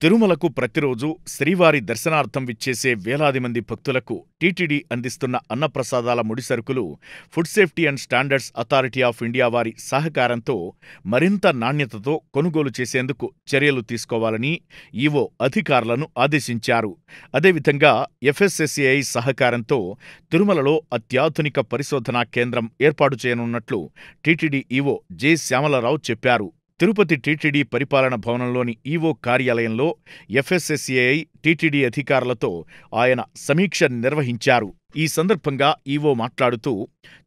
తిరుమలకు ప్రతిరోజు శ్రీవారి దర్శనార్థం విచ్చేసే వేలాది మంది భక్తులకు టీటీడీ అందిస్తున్న అన్నప్రసాదాల ముడిసరుకులు food safety and standards authority of India వారి సహకారంతో మరింత నాణ్యతతో కొనుగోలు చేసేందుకు చర్యలు తీసుకోవాలని ఈవో అధికారులను ఆదేశించారు. అదేవిధంగా ఎఫ్ఎస్ఎస్ఏఐ సహకారంతో తిరుమలలో అత్యాధునిక పరిశోధనా కేంద్రం ఏర్పాటు చేయనున్నట్లు టీటీడీ ఈవో జె. శ్యామలరావు చెప్పారు. తిరుపతి టీటీడీ పరిపాలన భవనంలోని ఈవో కార్యాలయంలో ఎఫ్ఎస్ఎస్ఏఐ, టీటీడీ అధికారులతో ఆయన సమీక్ష నిర్వహించారు. ఈ సందర్భంగా ఈవో మాట్లాడుతూ,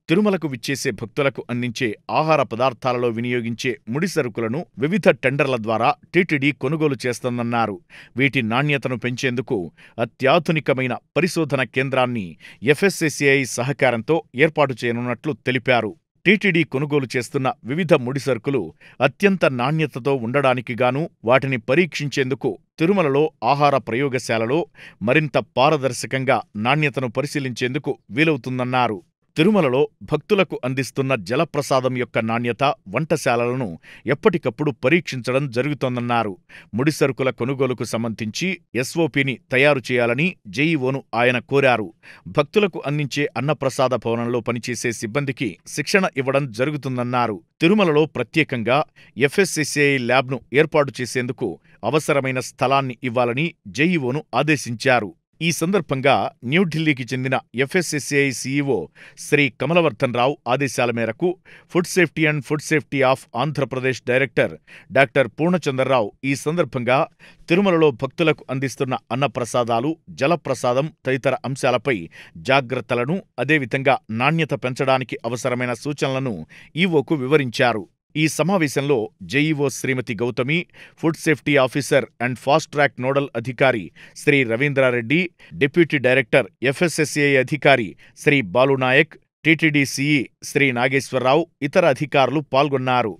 తిరుమలకు విచ్చేసే భక్తులకు అందించే ఆహార పదార్థాలలో వినియోగించే ముడిసరుకులను వివిధ టెండర్ల ద్వారా టీటీడీ కొనుగోలు చేస్తోందన్నారు. వీటి నాణ్యతను పెంచేందుకు అత్యాధునికమైన పరిశోధన కేంద్రాన్ని ఎఫ్ఎస్ఎస్ఏఐ సహకారంతో ఏర్పాటు చేయనున్నట్లు తెలిపారు. టీటీడీ కొనుగోలు చేస్తున్న వివిధ ముడిసరుకులు అత్యంత నాణ్యతతో ఉండడానికిగాను వాటిని పరీక్షించేందుకు తిరుమలలో ఆహార ప్రయోగశాలలో మరింత పారదర్శకంగా నాణ్యతను పరిశీలించేందుకు వీలవుతుందన్నారు. తిరుమలలో భక్తులకు అందిస్తున్న జలప్రసాదం యొక్క నాణ్యత, వంటశాలలను ఎప్పటికప్పుడు పరీక్షించడం జరుగుతోందన్నారు. ముడిసరుకుల కొనుగోలుకు సంబంధించి ఎస్ఓపిని తయారు చేయాలని జెఈఓను ఆయన కోరారు. భక్తులకు అందించే అన్నప్రసాద భవనంలో పనిచేసే సిబ్బందికి శిక్షణ ఇవ్వడం జరుగుతుందన్నారు. తిరుమలలో ప్రత్యేకంగా ఎఫ్ఎస్ఎస్ఏఐ ల్యాబ్ను ఏర్పాటు చేసేందుకు అవసరమైన స్థలాన్ని ఇవ్వాలని జెఈఓను ఆదేశించారు. ఈ సందర్భంగా న్యూఢిల్లీకి చెందిన ఎఫ్ఎస్ఎస్ఏఐ సీఈఓ శ్రీ కమలవర్ధన్ రావు ఆదేశాల మేరకు food safety and food safety of Andhra Pradesh director doctor Purnachandrarao ఈ సందర్భంగా తిరుమలలో భక్తులకు అందిస్తున్న అన్నప్రసాదాలు, జలప్రసాదం తదితర అంశాలపై జాగ్రత్తలను, అదేవిధంగా నాణ్యత పెంచడానికి అవసరమైన సూచనలను ఈవోకు వివరించారు. ఈ సమావేశంలో JEO Shrimati Gautami, food safety officer and fast track nodal అధికారి Shri Ravindra Reddy, deputy director FSSAI అధికారి శ్రీ బాలునాయక్, టీటీడీ సీఈ శ్రీ నాగేశ్వరరావు, ఇతర అధికారులు పాల్గొన్నారు.